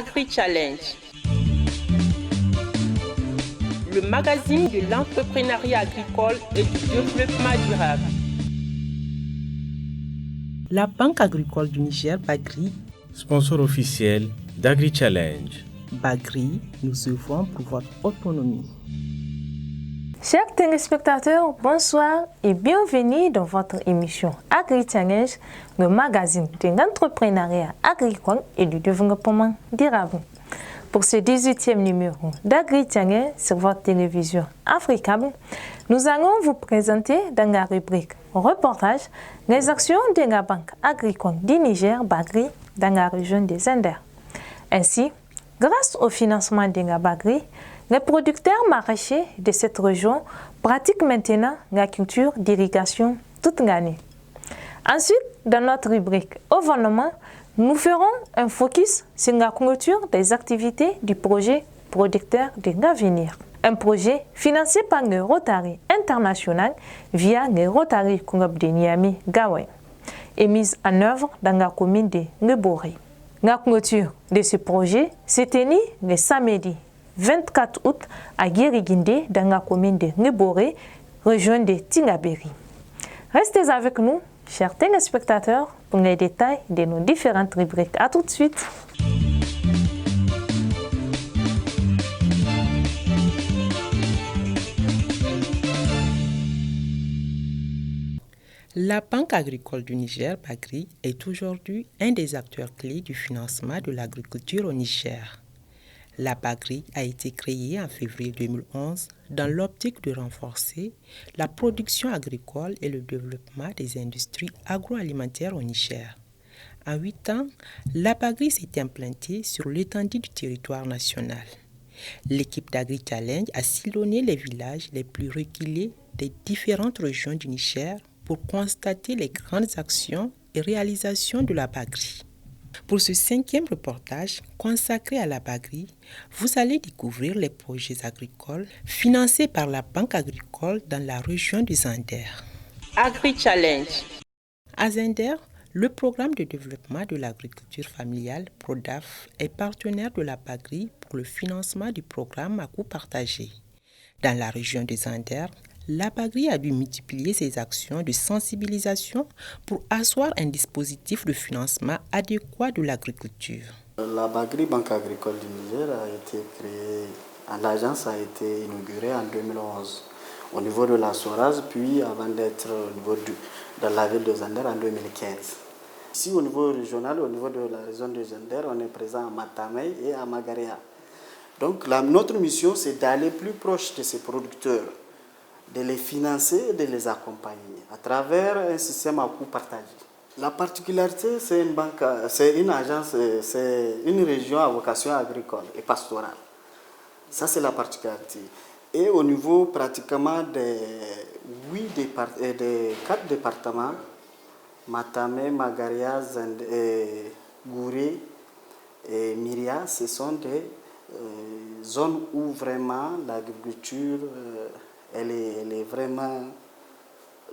Agri-Challenge, le magazine de l'entrepreneuriat agricole et du développement durable. La Banque agricole du Niger, Bagri, sponsor officiel d'Agri-Challenge. Bagri, nous œuvrons pour votre autonomie. Chers téléspectateurs, bonsoir et bienvenue dans votre émission Agri-Challenge, le magazine de l'entrepreneuriat agricole et du développement durable. Pour ce 18e numéro d'Agri-Challenge sur votre télévision africaine, nous allons vous présenter dans la rubrique reportage les actions de la Banque agricole du Niger, Bagri, dans la région des Anders. Ainsi, grâce au financement de la Bagri, les producteurs maraîchers de cette région pratiquent maintenant la culture d'irrigation toute l'année. Ensuite, dans notre rubrique Événements, nous ferons un focus sur la clôture des activités du projet Producteurs de l'avenir. Un projet financé par le Rotary International via le Rotary Club de Niamey-Gawai et mis en œuvre dans la commune de Ngeboré. La clôture de ce projet s'est tenue le samedi 24 août à Guériguindé dans la commune de Ngeboré, région de Tingaberi. Restez avec nous, chers téléspectateurs, pour les détails de nos différentes rubriques. A tout de suite. La Banque agricole du Niger, Bagri, est aujourd'hui un des acteurs clés du financement de l'agriculture au Niger. La Bagri a été créée en février 2011 dans l'optique de renforcer la production agricole et le développement des industries agroalimentaires au Niger. En 8 ans, la Bagri s'est implantée sur l'étendue du territoire national. L'équipe d'Agri-Challenge a sillonné les villages les plus reculés des différentes régions du Niger pour constater les grandes actions et réalisations de la Bagri. Pour ce 5e reportage consacré à la Bagri, vous allez découvrir les projets agricoles financés par la Banque agricole dans la région du Zander. Agri-Challenge. À Zander, le programme de développement de l'agriculture familiale, PRODAF, est partenaire de la Bagri pour le financement du programme à coût partagé. Dans la région du Zander, la Bagri a dû multiplier ses actions de sensibilisation pour asseoir un dispositif de financement adéquat de l'agriculture. La Bagri, Banque agricole du Niger, a été créée, l'agence a été inaugurée en 2011 au niveau de la Soraz, puis avant d'être dans la ville de Zander en 2015. Ici, au niveau régional, au niveau de la région de Zander, on est présent à Matamei et à Magaria. Donc notre mission, c'est d'aller plus proche de ces producteurs, de les financer et de les accompagner à travers un système à coût partagé. La particularité, c'est une banque, c'est une agence, c'est une région à vocation agricole et pastorale. Ça, c'est la particularité. Et au niveau pratiquement des 4 départements, Matamei, Magaria, Gouré et Myria, ce sont des zones où vraiment l'agriculture elle est vraiment,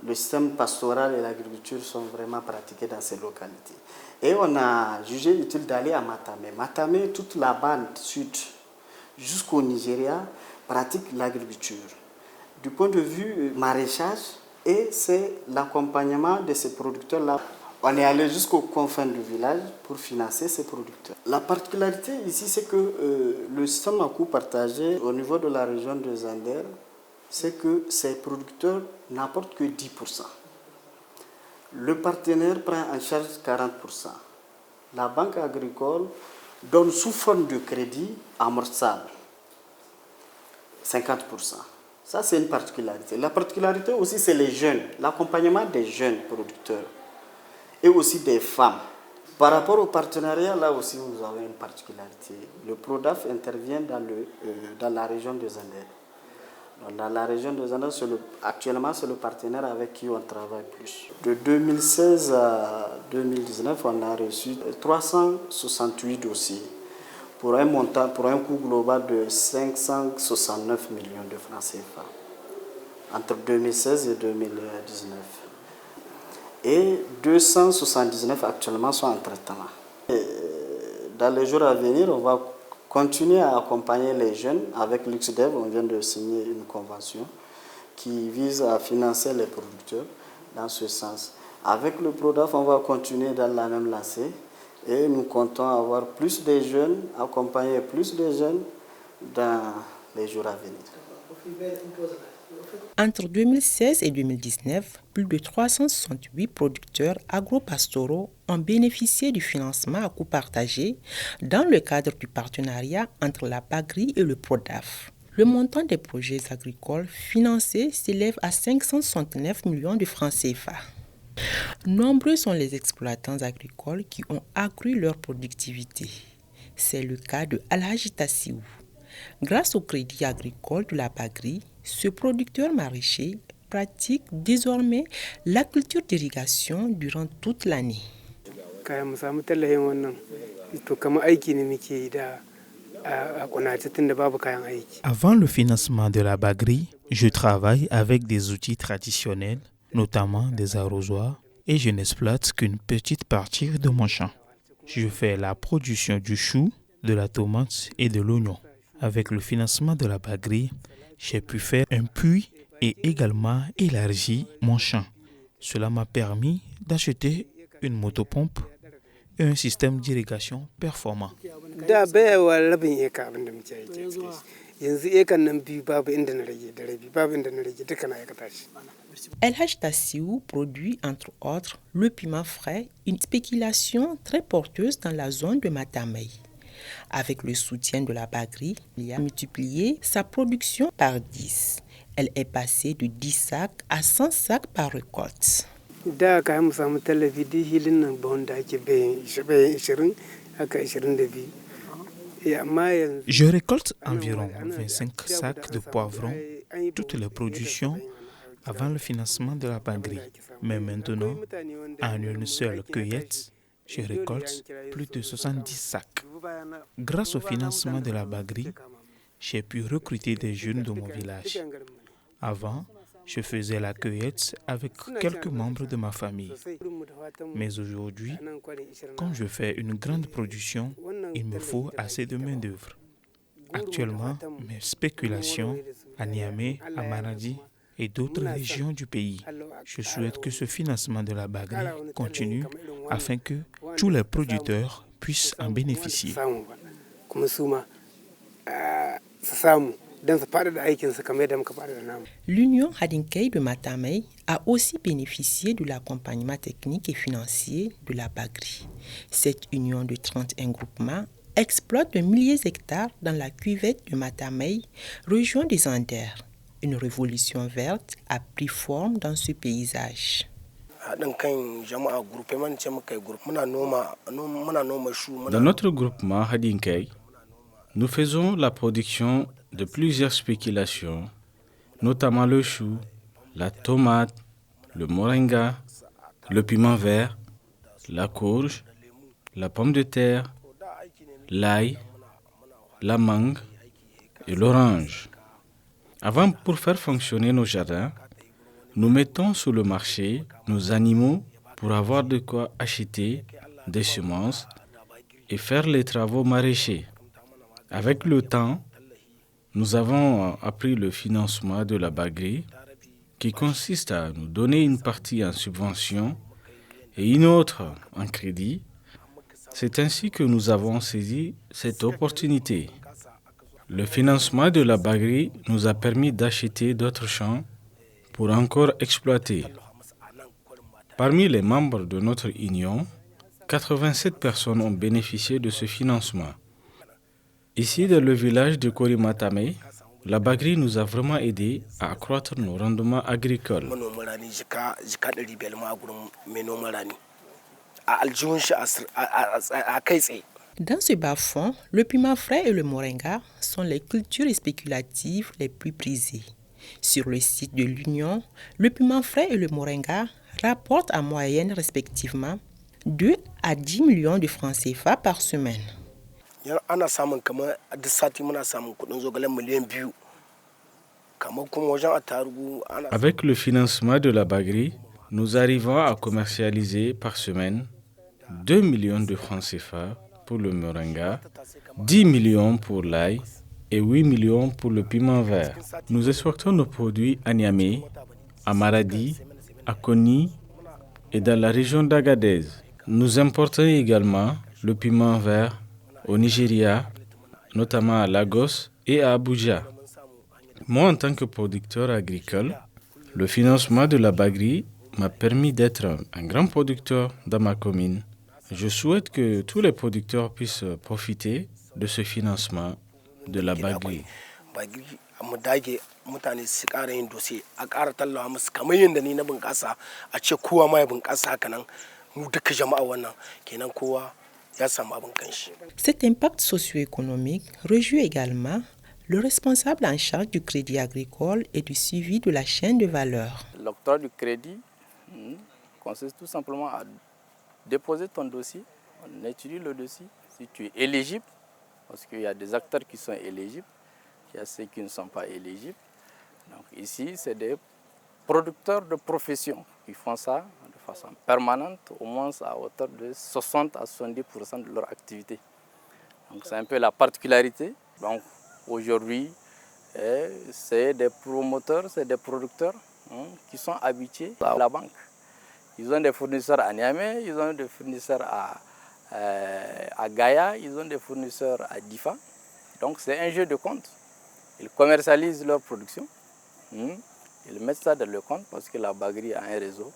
le système pastoral et l'agriculture sont vraiment pratiqués dans ces localités. Et on a jugé utile d'aller à Matamei. Matamei, toute la bande sud jusqu'au Nigeria pratique l'agriculture. Du point de vue maraîchage, et c'est l'accompagnement de ces producteurs-là. On est allé jusqu'aux confins du village pour financer ces producteurs. La particularité ici, c'est que le système à coût partagé au niveau de la région de Zander, c'est que ces producteurs n'apportent que 10%. Le partenaire prend en charge 40%. La banque agricole donne sous forme de crédit amorçable 50%. Ça, c'est une particularité. La particularité aussi, c'est les jeunes, l'accompagnement des jeunes producteurs et aussi des femmes. Par rapport au partenariat, là aussi, nous avons une particularité. Le PRODAF intervient dans la région de Zander. Dans la région de Zander, actuellement, c'est le partenaire avec qui on travaille plus. De 2016 à 2019, on a reçu 368 dossiers pour un coût global de 569 millions de francs CFA entre 2016 et 2019. Et 279 actuellement sont en traitement. dans les jours à venir, on va continuer à accompagner les jeunes. Avec l'UXDEV, on vient de signer une convention qui vise à financer les producteurs dans ce sens. Avec le PRODAF, on va continuer dans la même lancée et nous comptons avoir plus de jeunes, accompagner plus de jeunes dans les jours à venir. Entre 2016 et 2019, plus de 368 producteurs agro-pastoraux ont bénéficié du financement à coût partagé dans le cadre du partenariat entre la BAGRI et le PRODAF. Le montant des projets agricoles financés s'élève à 569 millions de francs CFA. Nombreux sont les exploitants agricoles qui ont accru leur productivité. C'est le cas de Alhaji Tassiou. Grâce au crédit agricole de la BAGRI, ce producteur maraîcher pratique désormais la culture d'irrigation durant toute l'année. Avant le financement de la BAGRI, je travaille avec des outils traditionnels, notamment des arrosoirs, et je n'exploite qu'une petite partie de mon champ. Je fais la production du chou, de la tomate et de l'oignon. Avec le financement de la BAGRI, j'ai pu faire un puits et également élargir mon champ. Cela m'a permis d'acheter une motopompe et un système d'irrigation performant. Alhaji Tassiou produit entre autres le piment frais, une spéculation très porteuse dans la zone de Matamei. Avec le soutien de la BAGRI, il a multiplié sa production par 10. Elle est passée de 10 sacs à 100 sacs par récolte. Je récolte environ 25 sacs de poivrons, toutes les productions avant le financement de la BAGRI. Mais maintenant, en une seule cueillette, je récolte plus de 70 sacs. Grâce au financement de la BAGRI, j'ai pu recruter des jeunes de mon village. Avant, je faisais la cueillette avec quelques membres de ma famille. Mais aujourd'hui, quand je fais une grande production, il me faut assez de main-d'œuvre. Actuellement, mes spéculations à Niamey, à Maradi et d'autres régions du pays. Je souhaite que ce financement de la BAGRI continue afin que tous les producteurs puissent en bénéficier. L'Union Hadinkai de Matamei a aussi bénéficié de l'accompagnement technique et financier de la BAGRI. Cette union de 31 groupements exploite de milliers d'hectares dans la cuvette de Matamei, région des Anders. Une révolution verte a pris forme dans ce paysage. Dans notre groupement Hadinkai, nous faisons la production de plusieurs spéculations, notamment le chou, la tomate, le moringa, le piment vert, la courge, la pomme de terre, l'ail, la mangue et l'orange. Avant, pour faire fonctionner nos jardins, nous mettons sur le marché nos animaux pour avoir de quoi acheter des semences et faire les travaux maraîchers. Avec le temps, nous avons appris le financement de la BAGRI qui consiste à nous donner une partie en subvention et une autre en crédit. C'est ainsi que nous avons saisi cette opportunité. Le financement de la BAGRI nous a permis d'acheter d'autres champs pour encore exploiter. Parmi les membres de notre union, 87 personnes ont bénéficié de ce financement. Ici, dans le village de Korimatame, la BAGRI nous a vraiment aidés à accroître nos rendements agricoles. Dans ce bas-fond, le piment frais et le moringa sont les cultures spéculatives les plus prisées. Sur le site de l'Union, le piment frais et le moringa rapportent en moyenne respectivement 2 à 10 millions de francs CFA par semaine. Avec le financement de la BAGRI, nous arrivons à commercialiser par semaine 2 millions de francs CFA pour le moringa, 10 millions pour l'ail et 8 millions pour le piment vert. Nous exportons nos produits à Niamey, à Maradi, à Koni et dans la région d'Agadez. Nous importons également le piment vert au Nigeria, notamment à Lagos et à Abuja. Moi, en tant que producteur agricole, le financement de la Bagri m'a permis d'être un grand producteur dans ma commune. Je souhaite que tous les producteurs puissent profiter de ce financement de la Bagri. Cet impact socio-économique réjouit également le responsable en charge du crédit agricole et du suivi de la chaîne de valeur. L'octroi du crédit consiste tout simplement à déposer ton dossier, on étudie le dossier, si tu es éligible, parce qu'il y a des acteurs qui sont éligibles, il y a ceux qui ne sont pas éligibles. Donc ici, c'est des producteurs de profession qui font ça de façon permanente, au moins à hauteur de 60 à 70% de leur activité. Donc c'est un peu la particularité. Donc aujourd'hui, c'est des promoteurs, c'est des producteurs qui sont habitués à la banque. Ils ont des fournisseurs à Niamey, ils ont des fournisseurs à Gaïa, ils ont des fournisseurs à Difa. Donc c'est un jeu de compte. Ils commercialisent leur production, ils mettent ça dans le compte parce que la Bagri a un réseau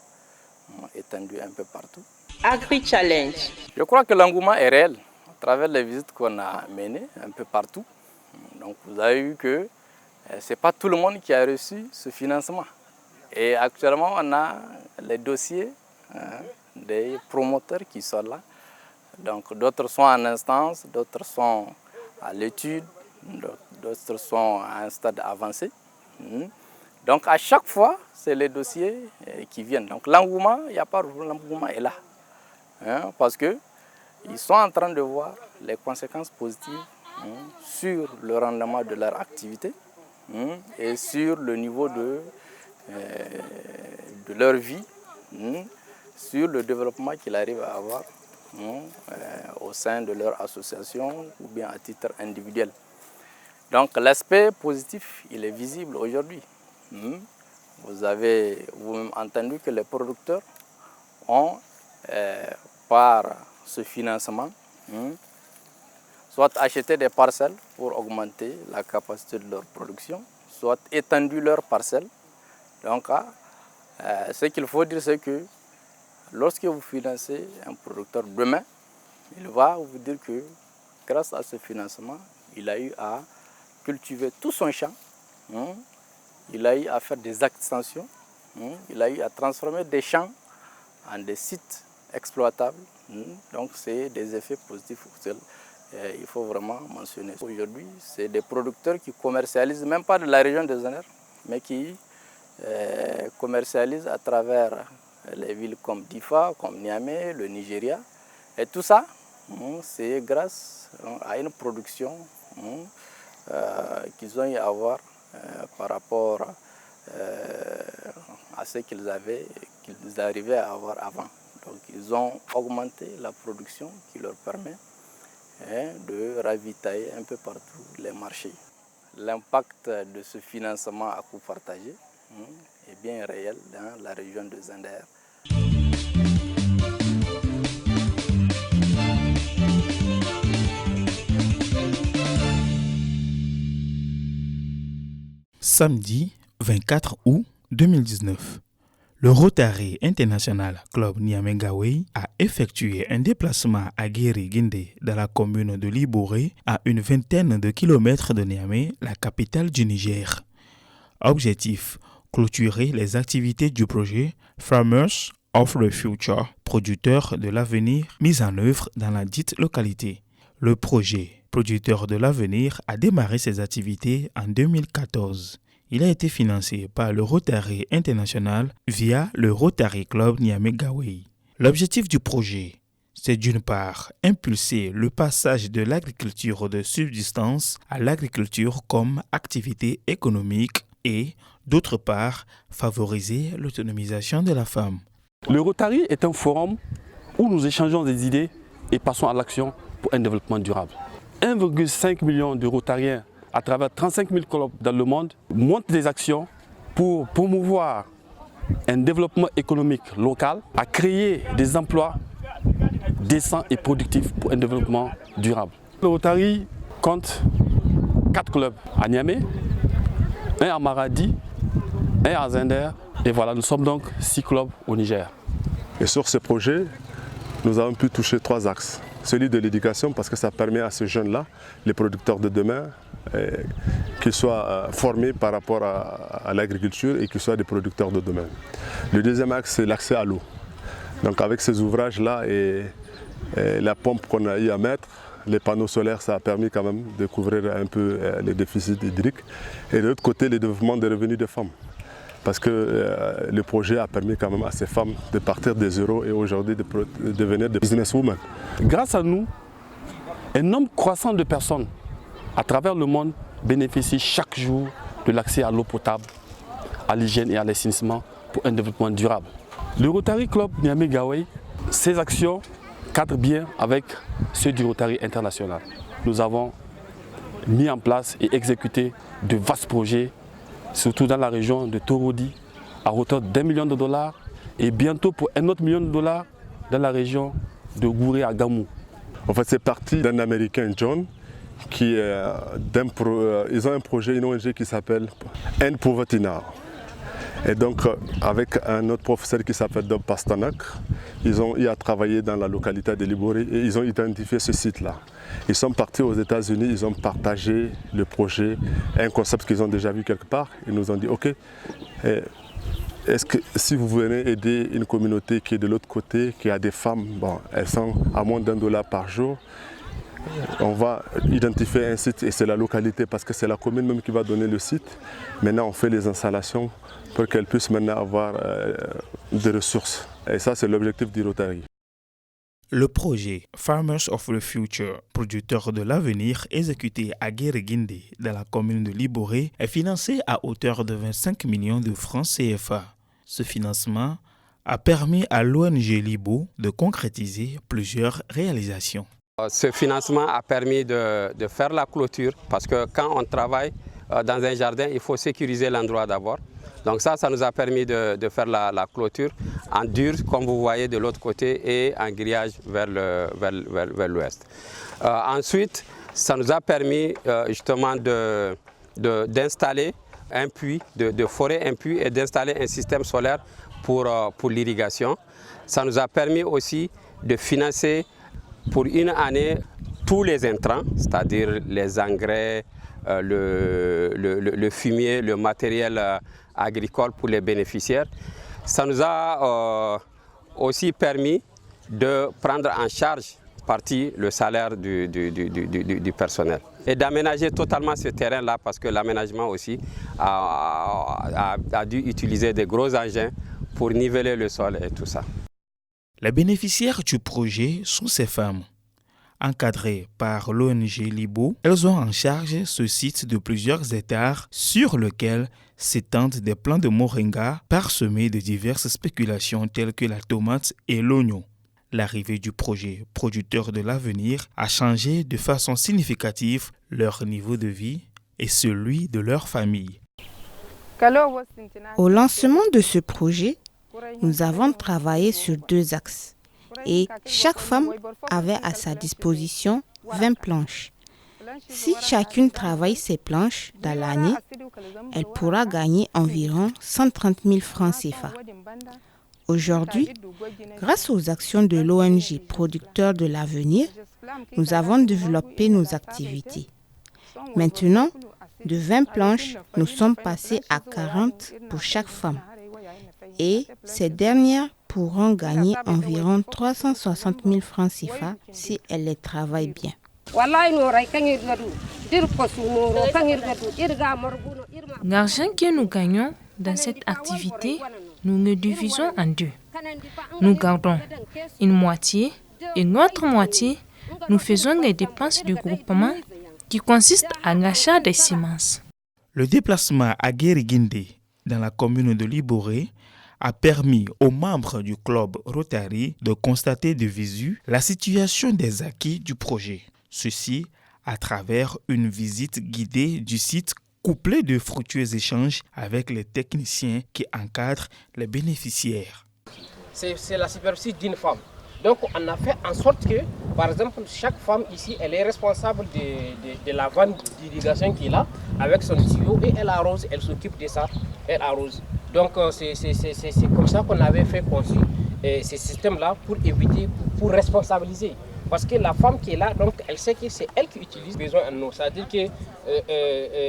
étendu un peu partout. Agri Challenge. Je crois que l'engouement est réel à travers les visites qu'on a menées un peu partout. Donc vous avez vu que ce n'est pas tout le monde qui a reçu ce financement. Et actuellement, on a les dossiers des promoteurs qui sont là. Donc d'autres sont en instance, d'autres sont à l'étude, d'autres sont à un stade avancé. Donc à chaque fois, c'est les dossiers qui viennent. Donc l'engouement, il n'y a pas de problème, l'engouement est là. Parce qu'ils sont en train de voir les conséquences positives sur le rendement de leur activité et sur le niveau de leur vie, sur le développement qu'ils arrivent à avoir au sein de leur association ou bien à titre individuel. Donc l'aspect positif, il est visible aujourd'hui. Vous avez vous-même entendu que les producteurs ont, par ce financement, soit acheté des parcelles pour augmenter la capacité de leur production, soit étendu leurs parcelles. Donc, ce qu'il faut dire, c'est que lorsque vous financez un producteur demain, il va vous dire que grâce à ce financement, il a eu à cultiver tout son champ, il a eu à faire des extensions, il a eu à transformer des champs en des sites exploitables. Donc, c'est des effets positifs il faut vraiment mentionner. Aujourd'hui, c'est des producteurs qui commercialisent, même pas de la région des Zander, mais qui commercialisent à travers les villes comme Difa, comme Niamey, le Nigeria. Et tout ça, c'est grâce à une production qu'ils ont eu à avoir par rapport à ce qu'ils arrivaient à avoir avant. Donc ils ont augmenté la production qui leur permet de ravitailler un peu partout les marchés. L'impact de ce financement à coût partagé est bien réel dans la région de Zander. Samedi 24 août 2019, le Rotary International Club Niamey-Gawey a effectué un déplacement à Guéri-Guindé dans la commune de Liboré, à une vingtaine de kilomètres de Niamey, la capitale du Niger. Objectif: clôturer les activités du projet Farmers of the Future, producteurs de l'avenir, mis en œuvre dans la dite localité. Le projet Producteurs de l'avenir a démarré ses activités en 2014. Il a été financé par le Rotary International via le Rotary Club Niamey-Gawey. L'objectif du projet, c'est d'une part impulser le passage de l'agriculture de subsistance à l'agriculture comme activité économique et, d'autre part, favoriser l'autonomisation de la femme. Le Rotary est un forum où nous échangeons des idées et passons à l'action pour un développement durable. 1,5 million de Rotariens à travers 35 000 clubs dans le monde montent des actions pour promouvoir un développement économique local, à créer des emplois décents et productifs pour un développement durable. Le Rotary compte 4 clubs à Niamey, un à Maradi, un à Zender, et voilà, nous sommes donc 6 clubs au Niger. Et sur ce projet, nous avons pu toucher 3 axes. Celui de l'éducation, parce que ça permet à ces jeunes-là, les producteurs de demain, qu'ils soient formés par rapport à l'agriculture et qu'ils soient des producteurs de demain. Le deuxième axe, c'est l'accès à l'eau. Donc avec ces ouvrages-là et la pompe qu'on a eu à mettre, les panneaux solaires, ça a permis quand même de couvrir un peu les déficits hydriques. Et de l'autre côté, le développement des revenus des femmes. Parce que le projet a permis quand même à ces femmes de partir des zéros et aujourd'hui de devenir des businesswomen. Grâce à nous, un nombre croissant de personnes à travers le monde bénéficient chaque jour de l'accès à l'eau potable, à l'hygiène et à l'assainissement pour un développement durable. Le Rotary Club Niamey-Gawey, ses actions cadrent bien avec ceux du Rotary International. Nous avons mis en place et exécuté de vastes projets, surtout dans la région de Torodi, à hauteur d'$1 million, et bientôt pour $1 autre million dans la région de Gouré à Gamou. En fait, c'est parti d'un Américain, John, qui ils ont un projet, une ONG qui s'appelle End Poverty Now. Et donc, avec un autre professeur qui s'appelle Dob Pastanak, ils ont eu à travailler dans la localité de Liboré et ils ont identifié ce site-là. Ils sont partis aux États-Unis, ils ont partagé le projet, un concept qu'ils ont déjà vu quelque part. Ils nous ont dit, OK, est-ce que si vous venez aider une communauté qui est de l'autre côté, qui a des femmes, bon, elles sont à moins d'$1 par jour, on va identifier un site et c'est la localité parce que c'est la commune même qui va donner le site. Maintenant, on fait les installations pour qu'elles puissent maintenant avoir des ressources. Et ça, c'est l'objectif du Rotary. Le projet Farmers of the Future, producteurs de l'avenir, exécuté à Guéréguindé, dans la commune de Liboré, est financé à hauteur de 25 millions de francs CFA. Ce financement a permis à l'ONG Libo de concrétiser plusieurs réalisations. Ce financement a permis de faire la clôture parce que quand on travaille dans un jardin, il faut sécuriser l'endroit d'abord. Donc ça nous a permis de faire la clôture en dur, comme vous voyez de l'autre côté, et en grillage vers l'ouest. Ensuite, ça nous a permis justement d'installer un puits, de forer un puits et d'installer un système solaire pour l'irrigation. Ça nous a permis aussi de financer pour une année tous les intrants, c'est-à-dire les engrais, le fumier, le matériel agricole pour les bénéficiaires. Ça nous a aussi permis de prendre en charge partie le salaire du personnel et d'aménager totalement ce terrain-là parce que l'aménagement aussi a dû utiliser des gros engins pour niveler le sol et tout ça. Les bénéficiaires du projet sont ces femmes. Encadrées par l'ONG Libo, elles ont en charge ce site de plusieurs hectares sur lequel s'étendent des plants de moringa parsemés de diverses spéculations telles que la tomate et l'oignon. L'arrivée du projet Producteurs de l'avenir a changé de façon significative leur niveau de vie et celui de leur famille. Au lancement de ce projet, nous avons travaillé sur 2 axes et chaque femme avait à sa disposition 20 planches. Si chacune travaille ses planches dans l'année, elle pourra gagner environ 130 000 francs CFA. Aujourd'hui, grâce aux actions de l'ONG Producteurs de l'avenir, nous avons développé nos activités. Maintenant, de 20 planches, nous sommes passés à 40 pour chaque femme. Et ces dernières pourront gagner environ 360 000 francs CFA si elles les travaillent bien. L'argent que nous gagnons dans cette activité, nous le divisons en 2. Nous gardons une moitié et l'autre moitié, nous faisons les dépenses du groupement qui consistent à l'achat des semences. Le déplacement à Guéréguindé, dans la commune de Liboré, a permis aux membres du club Rotary de constater de visu la situation des acquis du projet. Ceci à travers une visite guidée du site couplée de fructueux échanges avec les techniciens qui encadrent les bénéficiaires. C'est la superficie d'une femme. Donc on a fait en sorte que, par exemple, chaque femme ici, elle est responsable de la vanne d'irrigation qu'il a avec son tuyau et elle arrose, elle s'occupe de ça, elle arrose. Donc c'est comme ça qu'on avait fait construire ces systèmes-là pour éviter, pour responsabiliser. Parce que la femme qui est là, donc elle sait que c'est elle qui utilise besoin en eau. C'est-à-dire que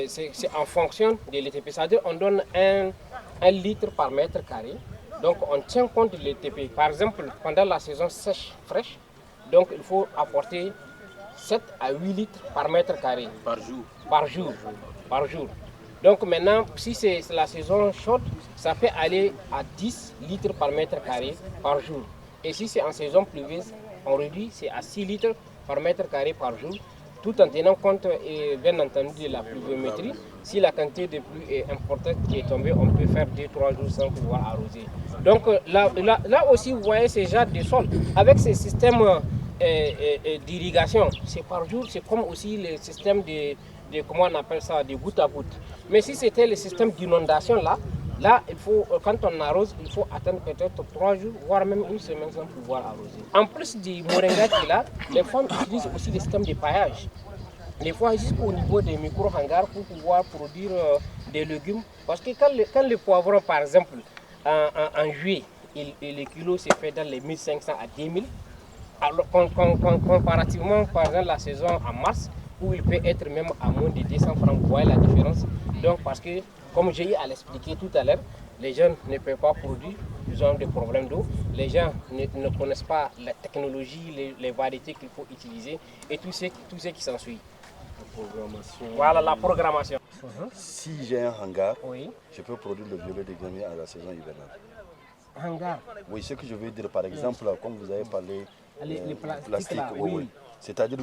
c'est en fonction de l'ETP. C'est-à-dire qu'on donne 1 litre par mètre carré. Donc on tient compte de l'ETP. Par exemple, pendant la saison sèche, fraîche, donc il faut apporter 7 à 8 litres par mètre carré. Par jour. Donc maintenant, si c'est la saison chaude, ça peut aller à 10 litres par mètre carré par jour. Et si c'est en saison pluvieuse, on réduit, c'est à 6 litres par mètre carré par jour, tout en tenant compte, bien entendu, de la pluviométrie. Si la quantité de pluie est importante qui est tombée, on peut faire 2-3 jours sans pouvoir arroser. Donc là aussi, vous voyez ces genres de sol. Avec ces systèmes d'irrigation, c'est par jour, c'est comme aussi le système comment on appelle ça, de goutte à goutte. Mais si c'était le système d'inondation là, il faut, quand on arrose, il faut attendre peut-être 3 jours, voire même une semaine sans pouvoir arroser. En plus du moringa qu'il a, les femmes utilisent aussi le système de paillage. Des fois jusqu'au niveau des micro-hangars pour pouvoir produire des légumes. Parce que quand le poivron, par exemple, en juillet, le kilo se fait dans les 1500 à 2000, alors comparativement, par exemple, la saison en mars, où il peut être même à moins de 200 francs, vous voyez la différence. Donc parce que, comme j'ai eu à l'expliquer tout à l'heure, les gens ne peuvent pas produire, ils ont des problèmes d'eau. Les gens ne connaissent pas la technologie, les variétés qu'il faut utiliser et tout ce qui s'ensuit. Voilà la programmation. Si j'ai un hangar, je peux produire le violet des grenouilles à la saison hivernale. Hangar? Oui, ce que je veux dire, par exemple, comme vous avez parlé, les plastique, oui. C'est-à-dire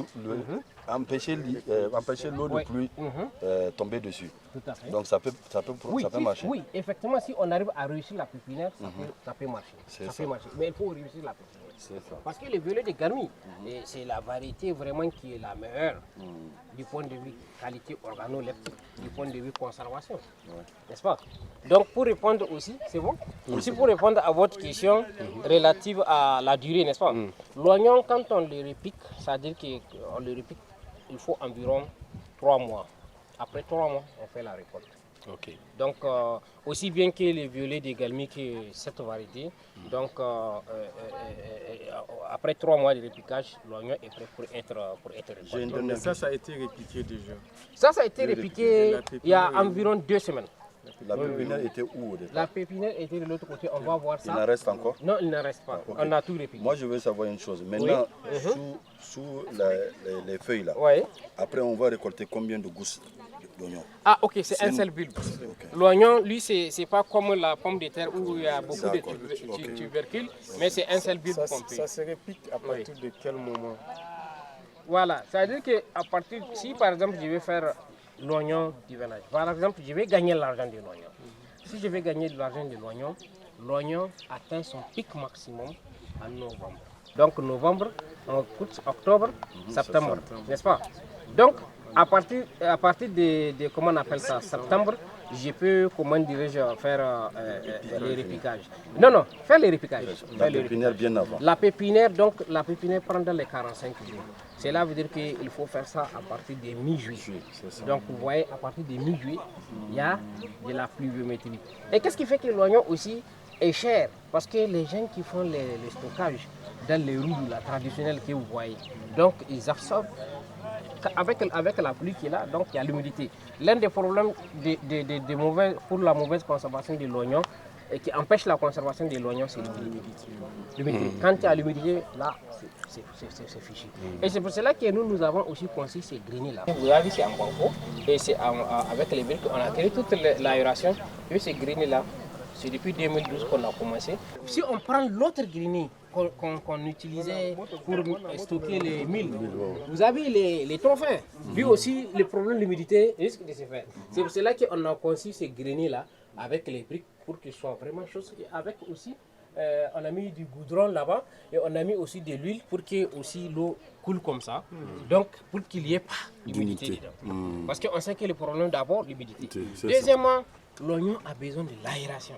empêcher l'eau de pluie tomber dessus. Tout à fait. Donc ça peut marcher. Oui, effectivement, si on arrive à réussir la pépinière, ça peut marcher. Ça peut marcher. Mais il faut réussir la pépinière. Parce que le violet de Garmi, c'est la variété vraiment qui est la meilleure du point de vue qualité organoleptique, du point de vue conservation. N'est-ce pas? Donc pour répondre aussi, c'est bon? Aussi pour répondre à votre question relative à la durée, n'est-ce pas? L'oignon, quand on le repique, c'est-à-dire qu'on le repique, il faut environ 3 mois. Après 3 mois, on fait la récolte. Okay. Donc, aussi bien que les violets de Galmi que cette variété, donc après 3 mois de répiquage, l'oignon est prêt pour être récolté. Mais ça a été répiqué déjà? Ça a été répiqué il y a environ 2 semaines. La pépinière était où? La pépinière était de l'autre côté, on va voir ça. Il en reste encore? Non, il n'en reste pas. On a tout répiqué. Moi, je veux savoir une chose. Maintenant, sous les feuilles là, après on va récolter combien de gousses d'oignon? Ah ok, c'est un seul bulbe. L'oignon, lui, c'est pas comme la pomme de terre où il y a beaucoup de tubercules, mais c'est un seul bulbe complet. Ça se répique à partir de quel moment? Voilà, c'est-à-dire qu'à partir, si par exemple je vais faire l'oignon d'hivernage, par exemple je vais gagner l'argent de l'oignon. Si je vais gagner de l'argent de l'oignon, l'oignon atteint son pic maximum en novembre. Donc novembre, octobre, septembre, n'est-ce pas? Donc à partir de comment on appelle ça, septembre, je peux, comment dirais-je, faire les répiquages. Non, faire les répiquages. La pépinière bien avant. La pépinière prend dans les 45 jours. Cela veut dire qu'il faut faire ça à partir de mi-juillet. Donc vous voyez, à partir de mi-juillet, il y a de la pluviométrie. Et qu'est-ce qui fait que l'oignon aussi est cher? Parce que les gens qui font les stockages dans les roues traditionnelles que vous voyez, donc ils absorbent. Avec la pluie qui est là, donc il y a l'humidité. L'un des problèmes pour la mauvaise conservation de l'oignon et qui empêche la conservation de l'oignon, c'est l'humidité. Quand il y a l'humidité, là, c'est fichu. Et c'est pour cela que nous avons aussi conçu ces greniers là. Vous avez vu, c'est en banco et c'est avec les briques qu'on a créé toute l'aération. Et ces greniers là C'est depuis 2012 qu'on a commencé. Si on prend l'autre grenier qu'on utilisait pour stocker les milles, vous avez les trophées. Lui aussi, le problème de l'humidité risque de se faire. C'est pour cela qu'on a conçu ces greniers-là avec les briques pour qu'ils soient vraiment chauds. Et avec aussi, on a mis du goudron là-bas et on a mis aussi de l'huile pour que aussi l'eau coule comme ça. Donc, pour qu'il n'y ait pas d'humidité dedans. Parce qu'on sait que le problème d'abord, l'humidité. Deuxièmement, l'oignon a besoin de l'aération.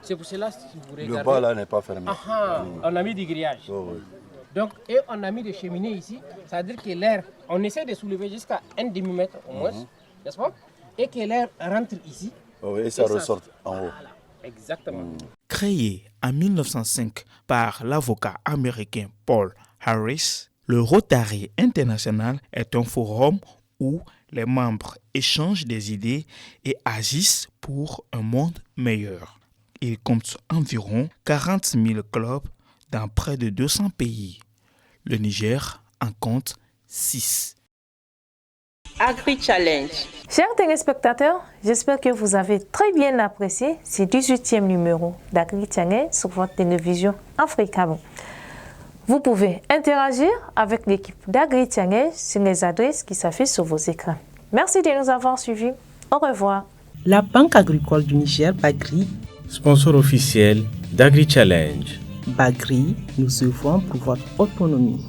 C'est pour cela, si vous regardez... Le bas là n'est pas fermé. On a mis du grillage. Oh, oui. Donc, et on a mis des cheminées ici. Ça veut dire que l'air, on essaie de soulever jusqu'à 1 demi-mètre au moins, n'est-ce pas? Et que l'air rentre ici. Oh, oui, et ça ressort en haut. Voilà, exactement. Créé en 1905 par l'avocat américain Paul Harris, le Rotary International est un forum où les membres échangent des idées et agissent pour un monde meilleur. Il compte environ 40 000 clubs dans près de 200 pays. Le Niger en compte 6. Agri-Challenge. Chers téléspectateurs, j'espère que vous avez très bien apprécié ce 18e numéro d'Agri-Challenge sur votre télévision Africabo. Vous pouvez interagir avec l'équipe d'Agri-Challenge sur les adresses qui s'affichent sur vos écrans. Merci de nous avoir suivis. Au revoir. La Banque agricole du Niger, Bagri, sponsor officiel d'Agri-Challenge. Bagri, nous œuvrons pour votre autonomie.